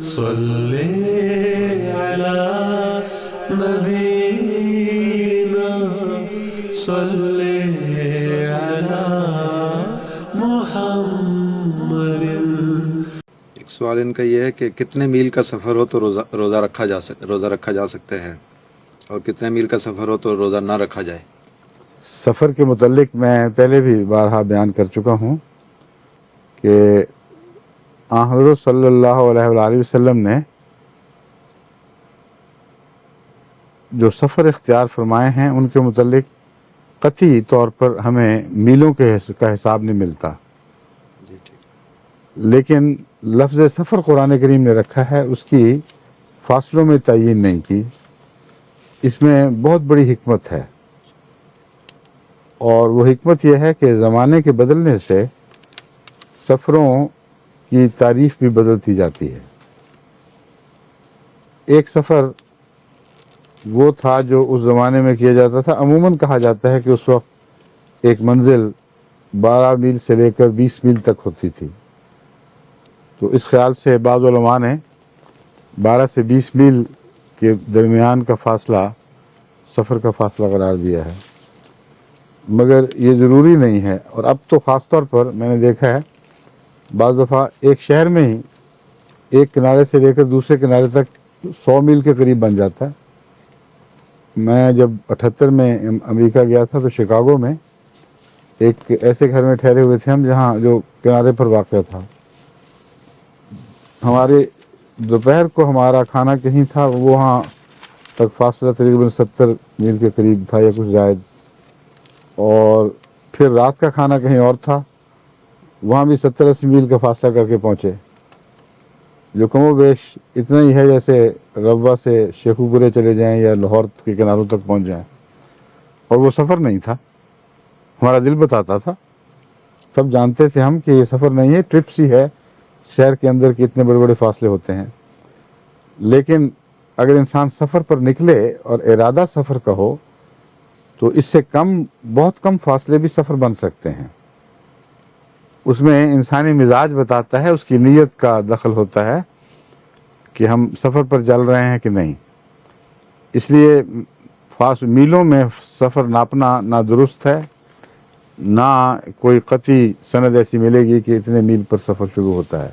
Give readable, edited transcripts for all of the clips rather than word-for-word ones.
صلی علی نبینا صلی علی محمد۔ ایک سوال ان کا یہ ہے کہ کتنے میل کا سفر ہو تو روزہ رکھا جا سکتا ہے، اور کتنے میل کا سفر ہو تو روزہ نہ رکھا جائے؟ سفر کے متعلق میں پہلے بھی بارہا بیان کر چکا ہوں کہ حضرت صلی اللہ علیہ وآلہ وسلم نے جو سفر اختیار فرمائے ہیں ان کے متعلق قطعی طور پر ہمیں میلوں کا حساب نہیں ملتا، جی ٹھیک۔ لیکن لفظ سفر قرآن کریم نے رکھا ہے، اس کی فاصلوں میں تعیین نہیں کی۔ اس میں بہت بڑی حکمت ہے، اور وہ حکمت یہ ہے کہ زمانے کے بدلنے سے سفروں کی تعریف بھی بدلتی جاتی ہے۔ ایک سفر وہ تھا جو اس زمانے میں کیا جاتا تھا، عموماً کہا جاتا ہے کہ اس وقت ایک منزل 12 میل سے لے کر 20 میل تک ہوتی تھی، تو اس خیال سے بعض علماء نے 12 سے 20 میل کے درمیان کا فاصلہ سفر کا فاصلہ قرار دیا ہے، مگر یہ ضروری نہیں ہے۔ اور اب تو خاص طور پر میں نے دیکھا ہے بعض دفعہ ایک شہر میں ہی ایک کنارے سے لے کر دوسرے کنارے تک 100 میل کے قریب بن جاتا ہے۔ میں جب 78 میں امریکہ گیا تھا تو شکاگو میں ایک ایسے گھر میں ٹھہرے ہوئے تھے ہم جہاں جو کنارے پر واقع تھا۔ ہمارے دوپہر کو ہمارا کھانا کہیں تھا، وہاں تک فاصلہ تقریباً 70 میل کے قریب تھا یا کچھ زائد، اور پھر رات کا کھانا کہیں اور تھا، وہاں بھی 70-80 میل کا فاصلہ کر کے پہنچے، جو کم و بیش اتنا ہی ہے جیسے روا سے شیخو پورے چلے جائیں یا لاہور کے کناروں تک پہنچ جائیں۔ اور وہ سفر نہیں تھا، ہمارا دل بتاتا تھا، سب جانتے تھے ہم کہ یہ سفر نہیں ہے، ٹرپ سی ہے، شہر کے اندر کے اتنے بڑے بڑے فاصلے ہوتے ہیں۔ لیکن اگر انسان سفر پر نکلے اور ارادہ سفر کا ہو تو اس سے بہت کم فاصلے بھی سفر بن سکتے ہیں۔ اس میں انسانی مزاج بتاتا ہے، اس کی نیت کا دخل ہوتا ہے کہ ہم سفر پر چل رہے ہیں کہ نہیں۔ اس لیے میلوں میں سفر ناپنا نہ درست ہے، نہ کوئی قطعی سند ایسی ملے گی کہ اتنے میل پر سفر شروع ہوتا ہے۔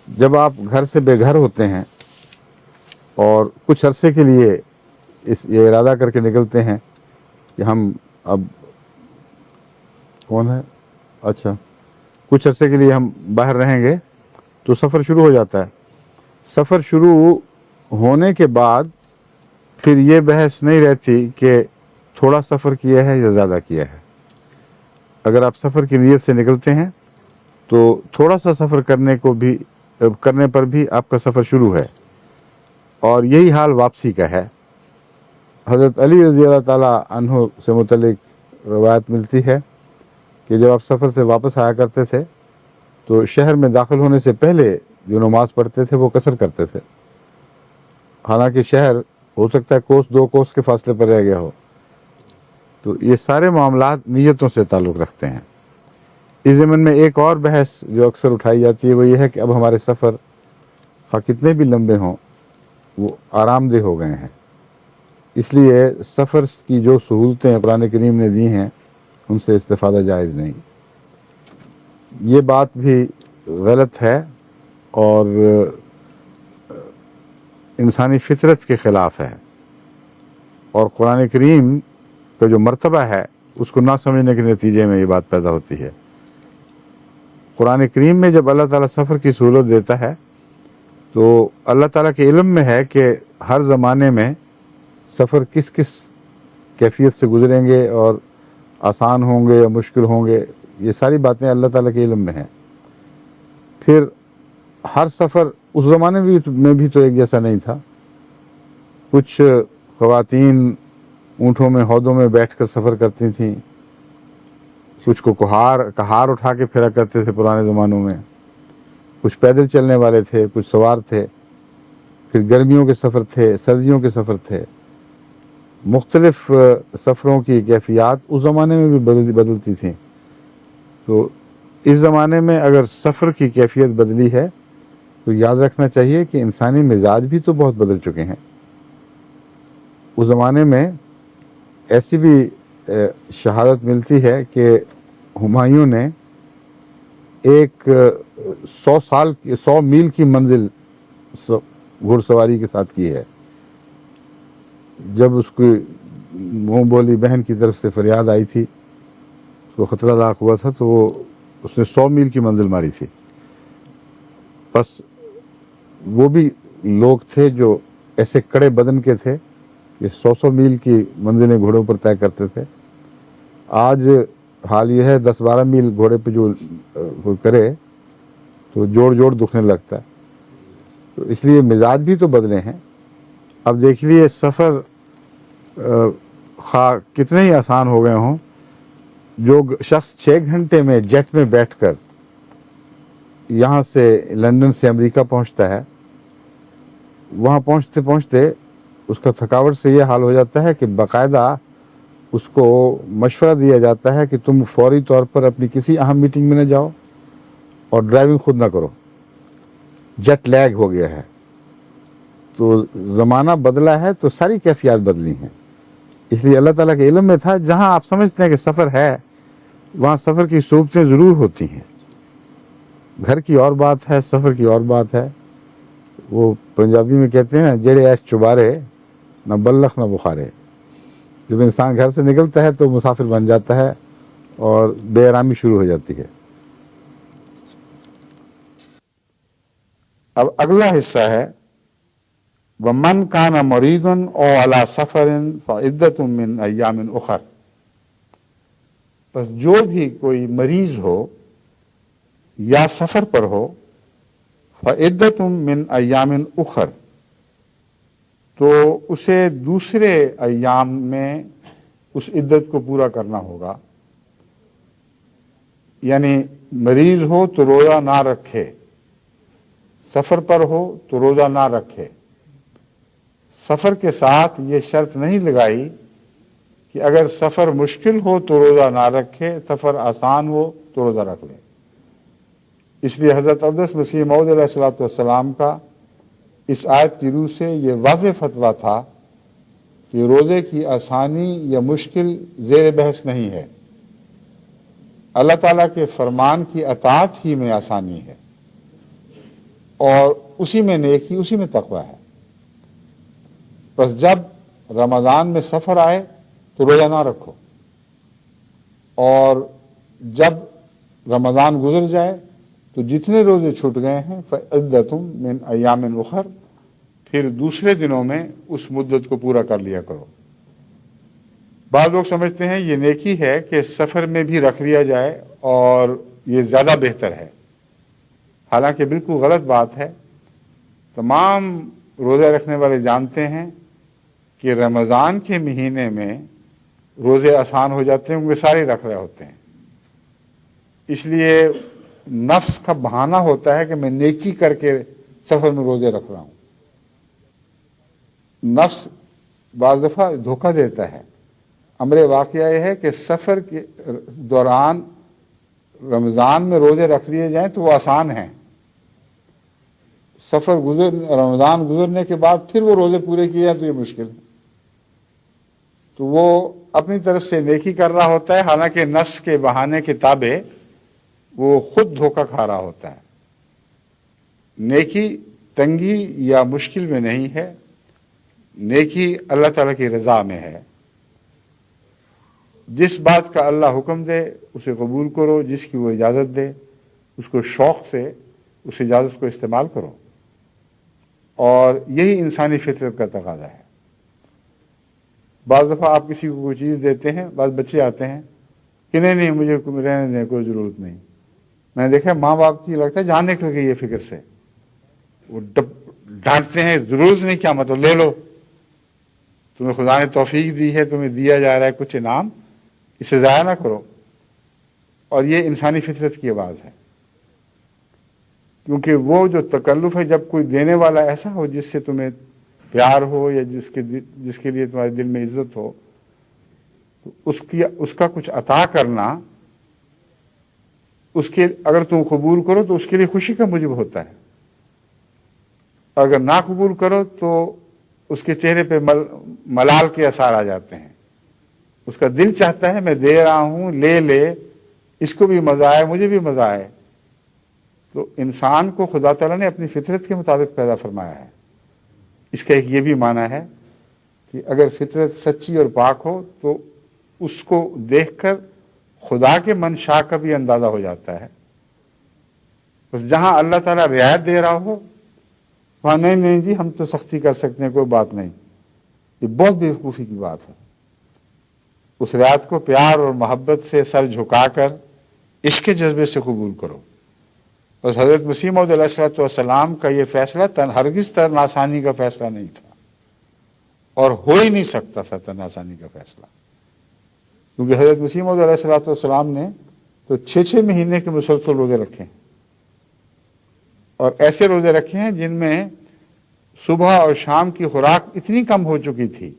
جب آپ گھر سے بے گھر ہوتے ہیں اور کچھ عرصے کے لیے یہ ارادہ کر کے نکلتے ہیں کہ ہم اب کچھ عرصے کے لیے ہم باہر رہیں گے، تو سفر شروع ہو جاتا ہے۔ سفر شروع ہونے کے بعد پھر یہ بحث نہیں رہتی کہ تھوڑا سفر کیا ہے یا زیادہ کیا ہے۔ اگر آپ سفر کی نیت سے نکلتے ہیں تو تھوڑا سا سفر کرنے پر بھی آپ کا سفر شروع ہے، اور یہی حال واپسی کا ہے۔ حضرت علی رضی اللہ تعالی عنہ سے متعلق روایت ملتی ہے کہ جب آپ سفر سے واپس آیا کرتے تھے تو شہر میں داخل ہونے سے پہلے جو نماز پڑھتے تھے وہ قصر کرتے تھے، حالانکہ شہر ہو سکتا ہے 2 کوس کے فاصلے پر رہ گیا ہو۔ تو یہ سارے معاملات نیتوں سے تعلق رکھتے ہیں۔ اس ضمن میں ایک اور بحث جو اکثر اٹھائی جاتی ہے وہ یہ ہے کہ اب ہمارے سفر کتنے بھی لمبے ہوں وہ آرام دہ ہو گئے ہیں، اس لیے سفر کی جو سہولتیں قرآن کریم نے دی ہیں ان سے استفادہ جائز نہیں۔ یہ بات بھی غلط ہے اور انسانی فطرت کے خلاف ہے، اور قرآن کریم کا جو مرتبہ ہے اس کو نہ سمجھنے کے نتیجے میں یہ بات پیدا ہوتی ہے۔ قرآن کریم میں جب اللہ تعالیٰ سفر کی سہولت دیتا ہے تو اللہ تعالیٰ کے علم میں ہے کہ ہر زمانے میں سفر کس کیفیت سے گزریں گے اور آسان ہوں گے یا مشکل ہوں گے، یہ ساری باتیں اللہ تعالیٰ کے علم میں ہیں۔ پھر ہر سفر اس زمانے میں بھی تو ایک جیسا نہیں تھا۔ کچھ خواتین اونٹوں میں ہودوں میں بیٹھ کر سفر کرتی تھیں، کچھ کو کہار اٹھا کے پھرا کرتے تھے پرانے زمانوں میں، کچھ پیدل چلنے والے تھے، کچھ سوار تھے، پھر گرمیوں کے سفر تھے، سردیوں کے سفر تھے۔ مختلف سفروں کی کیفیات اس زمانے میں بھی بدلتی تھیں۔ تو اس زمانے میں اگر سفر کی کیفیت بدلی ہے تو یاد رکھنا چاہیے کہ انسانی مزاج بھی تو بہت بدل چکے ہیں. اس زمانے میں ایسی بھی شہادت ملتی ہے کہ ہمایوں نے ایک 100 میل کی منزل گھڑ سواری کے ساتھ کی ہے. جب اس کی منہ بولی بہن کی طرف سے فریاد آئی تھی، اس کو خطرہ لاحق ہوا تھا، تو اس نے 100 میل کی منزل ماری تھی. بس وہ بھی لوگ تھے جو ایسے کڑے بدن کے تھے کہ 100 میل کی منزلیں گھوڑوں پر طے کرتے تھے. آج حال یہ ہے 10-12 میل گھوڑے پہ جو کوئی کرے تو جوڑ دکھنے لگتا ہے. تو اس لیے مزاج بھی تو بدلے ہیں. اب دیکھ لیے سفر کتنے ہی آسان ہو گئے ہوں. جو شخص 6 گھنٹے میں جیٹ میں بیٹھ کر یہاں سے لندن سے امریکہ پہنچتا ہے، وہاں پہنچتے پہنچتے اس کا تھکاوٹ سے یہ حال ہو جاتا ہے کہ باقاعدہ اس کو مشورہ دیا جاتا ہے کہ تم فوری طور پر اپنی کسی اہم میٹنگ میں نہ جاؤ اور ڈرائیونگ خود نہ کرو، جیٹ لیگ ہو گیا ہے. تو زمانہ بدلا ہے تو ساری کیفیات بدلی ہیں. اس لیے اللہ تعالیٰ کے علم میں تھا جہاں آپ سمجھتے ہیں کہ سفر ہے وہاں سفر کی صورتیں ضرور ہوتی ہیں. گھر کی اور بات ہے، سفر کی اور بات ہے. وہ پنجابی میں کہتے ہیں نا، جڑے ایش چبارے نہ بلخ نہ بخارے. جب انسان گھر سے نکلتا ہے تو مسافر بن جاتا ہے اور بے آرامی شروع ہو جاتی ہے. اب اگلا حصہ ہے وَمَنْ كَانَ مَرِيضًا أَوْ عَلَى سَفَرٍ فَعِدَّةٌ مِّنْ أَيَّامٍ أُخَرَ. بس جو بھی کوئی مریض ہو یا سفر پر ہو، فَعِدَّةٌ مِّنْ أَيَّامٍ أُخَرَ، تو اسے دوسرے ایام میں اس عدت کو پورا کرنا ہوگا. یعنی مریض ہو تو روزہ نہ رکھے، سفر پر ہو تو روزہ نہ رکھے. سفر کے ساتھ یہ شرط نہیں لگائی کہ اگر سفر مشکل ہو تو روزہ نہ رکھے، سفر آسان ہو تو روزہ رکھ لے. اس لیے حضرت اقدس مسیح موعود علیہ السلام کا اس آیت کی روح سے یہ واضح فتویٰ تھا کہ روزے کی آسانی یا مشکل زیر بحث نہیں ہے. اللہ تعالیٰ کے فرمان کی اطاعت ہی میں آسانی ہے اور اسی میں نیکی، اسی میں تقویٰ ہے. بس جب رمضان میں سفر آئے تو روزہ نہ رکھو، اور جب رمضان گزر جائے تو جتنے روزے چھوٹ گئے ہیں فَعِدَّةٌ مِّنْ أَيَّامٍ أُخَرَ، پھر دوسرے دنوں میں اس مدت کو پورا کر لیا کرو. بعض لوگ سمجھتے ہیں یہ نیکی ہے کہ سفر میں بھی رکھ لیا جائے اور یہ زیادہ بہتر ہے، حالانکہ بالکل غلط بات ہے. تمام روزے رکھنے والے جانتے ہیں کہ رمضان کے مہینے میں روزے آسان ہو جاتے ہیں کیونکہ سارے رکھ رہے ہوتے ہیں. اس لیے نفس کا بہانہ ہوتا ہے کہ میں نیکی کر کے سفر میں روزے رکھ رہا ہوں. نفس بعض دفعہ دھوکہ دیتا ہے. امر واقعہ یہ ہے کہ سفر کے دوران رمضان میں روزے رکھ لیے جائیں تو وہ آسان ہیں، رمضان گزرنے کے بعد پھر وہ روزے پورے کیے جائیں تو یہ مشکل ہے. تو وہ اپنی طرف سے نیکی کر رہا ہوتا ہے، حالانکہ نفس کے بہانے کے تابع وہ خود دھوکہ کھا رہا ہوتا ہے. نیکی تنگی یا مشکل میں نہیں ہے، نیکی اللہ تعالیٰ کی رضا میں ہے. جس بات کا اللہ حکم دے اسے قبول کرو، جس کی وہ اجازت دے اس کو شوق سے اس اجازت کو استعمال کرو، اور یہی انسانی فطرت کا تقاضا ہے. بعض دفعہ آپ کسی کو کوئی چیز دیتے ہیں، بعض بچے آتے ہیں کہ نہیں مجھے رہنے دیں، کوئی ضرورت نہیں. میں نے دیکھا ماں باپ کی لگتا ہے جان نکل گئی یہ فکر سے، وہ ڈانٹتے ہیں ضرورت نہیں، کیا مطلب لے لو، تمہیں خدا نے توفیق دی ہے، تمہیں دیا جا رہا ہے کچھ انعام، اسے ضائع نہ کرو. اور یہ انسانی فطرت کی آواز ہے، کیونکہ وہ جو تکلف ہے جب کوئی دینے والا ایسا ہو جس سے تمہیں پیار ہو یا جس کے لیے تمہارے دل میں عزت ہو، تو اس کا کچھ عطا کرنا، اگر تم قبول کرو تو اس کے لیے خوشی کا موجب ہوتا ہے. اگر نہ قبول کرو تو اس کے چہرے پہ ملال کے اثار آ جاتے ہیں. اس کا دل چاہتا ہے میں دے رہا ہوں، لے لے، اس کو بھی مزہ آئے مجھے بھی مزہ آئے. تو انسان کو خدا تعالیٰ نے اپنی فطرت کے مطابق پیدا فرمایا ہے. اس کا ایک یہ بھی معنی ہے کہ اگر فطرت سچی اور پاک ہو تو اس کو دیکھ کر خدا کے منشا کا بھی اندازہ ہو جاتا ہے. بس جہاں اللہ تعالیٰ رعایت دے رہا ہو وہاں نہیں جی ہم تو سختی کر سکتے ہیں، کوئی بات نہیں. یہ بہت بیوقوفی کی بات ہے. اس رعایت کو پیار اور محبت سے سر جھکا کر عشق کے جذبے سے قبول کرو. بس حضرت مسیح موعود علیہ السلام کا یہ فیصلہ ہرگز تن آسانی کا فیصلہ نہیں تھا اور ہو ہی نہیں سکتا تھا تن آسانی کا فیصلہ، کیونکہ حضرت مسیح موعود علیہ السلام نے تو 6 مہینے کے مسلسل روزے رکھے ہیں، اور ایسے روزے رکھے ہیں جن میں صبح اور شام کی خوراک اتنی کم ہو چکی تھی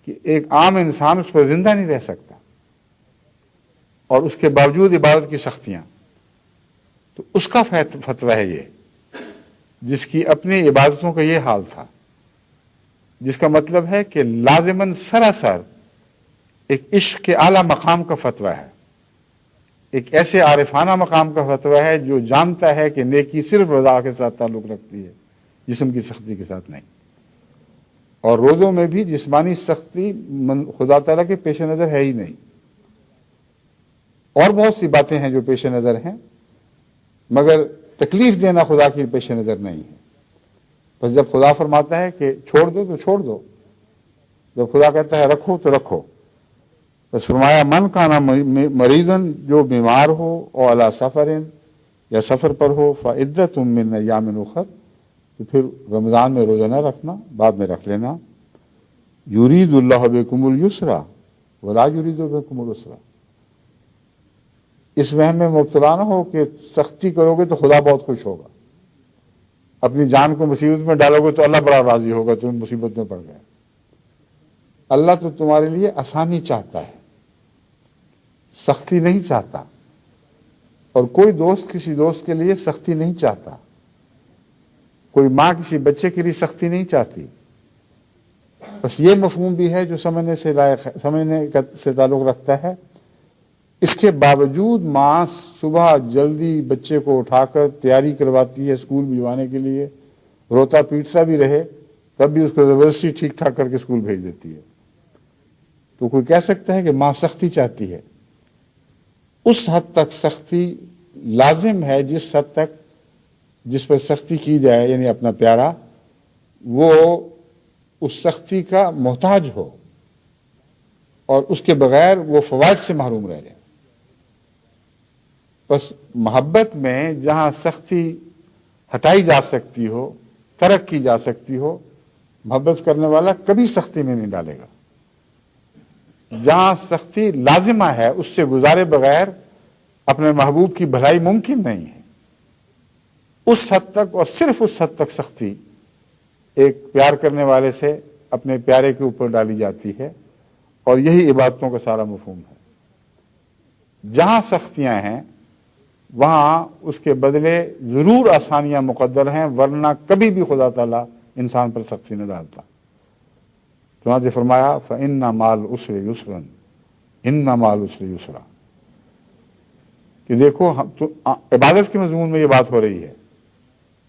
کہ ایک عام انسان اس پر زندہ نہیں رہ سکتا، اور اس کے باوجود عبادت کی سختیاں. تو اس کا فتویٰ ہے یہ، جس کی اپنی عبادتوں کا یہ حال تھا، جس کا مطلب ہے کہ لازماً سراسر ایک عشق کے اعلیٰ مقام کا فتویٰ ہے، ایک ایسے عارفانہ مقام کا فتویٰ ہے جو جانتا ہے کہ نیکی صرف رضا کے ساتھ تعلق رکھتی ہے، جسم کی سختی کے ساتھ نہیں. اور روزوں میں بھی جسمانی سختی خدا تعالیٰ کے پیش نظر ہے ہی نہیں. اور بہت سی باتیں ہیں جو پیش نظر ہیں، مگر تکلیف دینا خدا کی پیش نظر نہیں ہے. بس جب خدا فرماتا ہے کہ چھوڑ دو تو چھوڑ دو، جب خدا کہتا ہے رکھو تو رکھو. بس فرمایا من کانا مریضن، جو بیمار ہو اور علی سفرن یا سفر پر ہو، فعدت من ایام اخر، تو پھر رمضان میں روزہ نہ رکھنا، بعد میں رکھ لینا. یرید اللہ بکم الیسر ولا یرید بکم العسر. اس وہم میں مبتلا نہ ہو کہ سختی کرو گے تو خدا بہت خوش ہوگا، اپنی جان کو مصیبت میں ڈالو گے تو اللہ بڑا راضی ہوگا، تم مصیبت میں پڑ گئے. اللہ تو تمہارے لیے آسانی چاہتا ہے، سختی نہیں چاہتا. اور کوئی دوست کسی دوست کے لیے سختی نہیں چاہتا، کوئی ماں کسی بچے کے لیے سختی نہیں چاہتی. بس یہ مفہوم بھی ہے جو سمجھنے سے تعلق رکھتا ہے. اس کے باوجود ماں صبح جلدی بچے کو اٹھا کر تیاری کرواتی ہے اسکول بھجوانے کے لیے، روتا پیٹتا بھی رہے تب بھی اس کو زبردستی ٹھیک ٹھاک کر کے اسکول بھیج دیتی ہے. تو کوئی کہہ سکتا ہے کہ ماں سختی چاہتی ہے. اس حد تک سختی لازم ہے جس پر سختی کی جائے، یعنی اپنا پیارا وہ اس سختی کا محتاج ہو اور اس کے بغیر وہ فوائد سے محروم رہ جائے. بس محبت میں جہاں سختی ہٹائی جا سکتی ہو، ترک کی جا سکتی ہو، محبت کرنے والا کبھی سختی میں نہیں ڈالے گا. جہاں سختی لازمہ ہے اس سے گزارے بغیر اپنے محبوب کی بھلائی ممکن نہیں ہے. اس حد تک اور صرف اس حد تک سختی ایک پیار کرنے والے سے اپنے پیارے کے اوپر ڈالی جاتی ہے، اور یہی عبادتوں کا سارا مفہوم ہے. جہاں سختیاں ہیں وہاں اس کے بدلے ضرور آسانیاں مقدر ہیں، ورنہ کبھی بھی خدا تعالیٰ انسان پر سختی نہ ڈالتا. چنانچہ فرمایا فَإِنَّ مَعَ الْعُسْرِ يُسْرًا إِنَّ مَعَ الْعُسْرِ يُسْرًا، کہ دیکھو عبادت کے مضمون میں یہ بات ہو رہی ہے.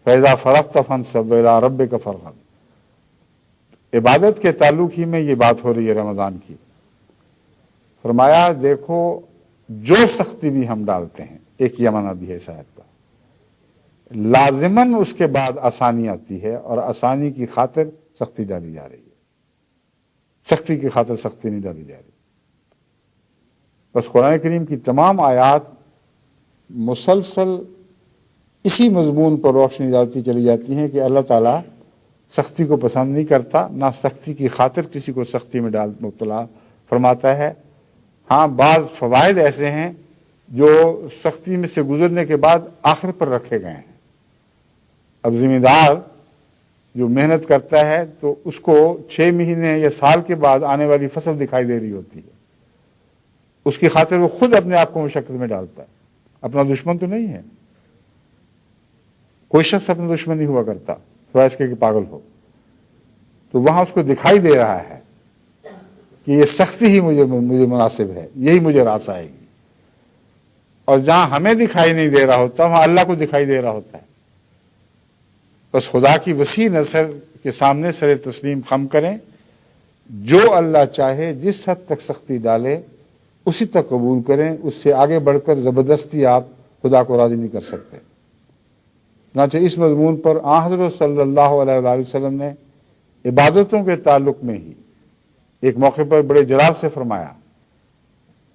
فَإِذَا فَرَغْتَ فَانصَبْ وَإِلَىٰ رَبِّكَ فَارْغَب. عبادت کے تعلق ہی میں یہ بات ہو رہی ہے رمضان کی. فرمایا دیکھو جو سختی بھی ہم ڈالتے ہیں، ایک یہ معنی بھی ہے اس آیت کا، لازماً اس کے بعد آسانی آتی ہے، اور آسانی کی خاطر سختی ڈالی جا رہی ہے. سختی کی خاطر سختی نہیں ڈالی جا رہی. بس قرآن کریم کی تمام آیات مسلسل اسی مضمون پر روشنی ڈالتی چلی جاتی ہیں کہ اللہ تعالیٰ سختی کو پسند نہیں کرتا، نہ سختی کی خاطر کسی کو سختی میں مبتلا فرماتا ہے. ہاں بعض فوائد ایسے ہیں جو سختی میں سے گزرنے کے بعد آخر پر رکھے گئے ہیں. اب ذمہ دار جو محنت کرتا ہے تو اس کو 6 مہینے یا سال کے بعد آنے والی فصل دکھائی دے رہی ہوتی ہے، اس کی خاطر وہ خود اپنے آپ کو مشقت میں ڈالتا ہے. اپنا دشمن تو نہیں ہے، کوئی شخص اپنا دشمن نہیں ہوا کرتا. سوائے اس کے کہ پاگل ہو. تو وہاں اس کو دکھائی دے رہا ہے کہ یہ سختی ہی مجھے مناسب ہے، یہی مجھے راس آئے گی. اور جہاں ہمیں دکھائی نہیں دے رہا ہوتا وہاں اللہ کو دکھائی دے رہا ہوتا ہے. بس خدا کی وسیع نظر کے سامنے سر تسلیم خم کریں. جو اللہ چاہے جس حد تک سختی ڈالے اسی تک قبول کریں، اس سے آگے بڑھ کر زبردستی آپ خدا کو راضی نہیں کر سکتے. چنانچہ اس مضمون پر آن حضرت صلی اللہ علیہ وآلہ وسلم نے عبادتوں کے تعلق میں ہی ایک موقع پر بڑے جلال سے فرمایا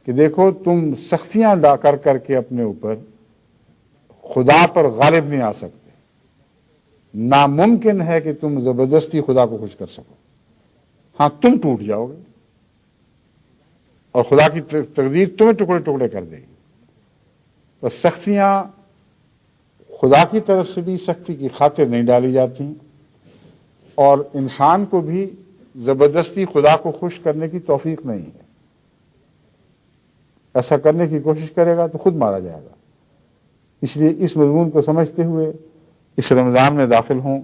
کہ دیکھو تم سختیاں کر کر کے اپنے اوپر خدا پر غالب نہیں آ سکتے. ناممکن ہے کہ تم زبردستی خدا کو خوش کر سکو. ہاں تم ٹوٹ جاؤ گے اور خدا کی تقدیر تمہیں ٹکڑے ٹکڑے کر دے گی. تو سختیاں خدا کی طرف سے بھی سختی کی خاطر نہیں ڈالی جاتی اور انسان کو بھی زبردستی خدا کو خوش کرنے کی توفیق نہیں ہے. ایسا کرنے کی کوشش کرے گا تو خود مارا جائے گا. اس لیے اس مضمون کو سمجھتے ہوئے اس رمضان میں داخل ہوں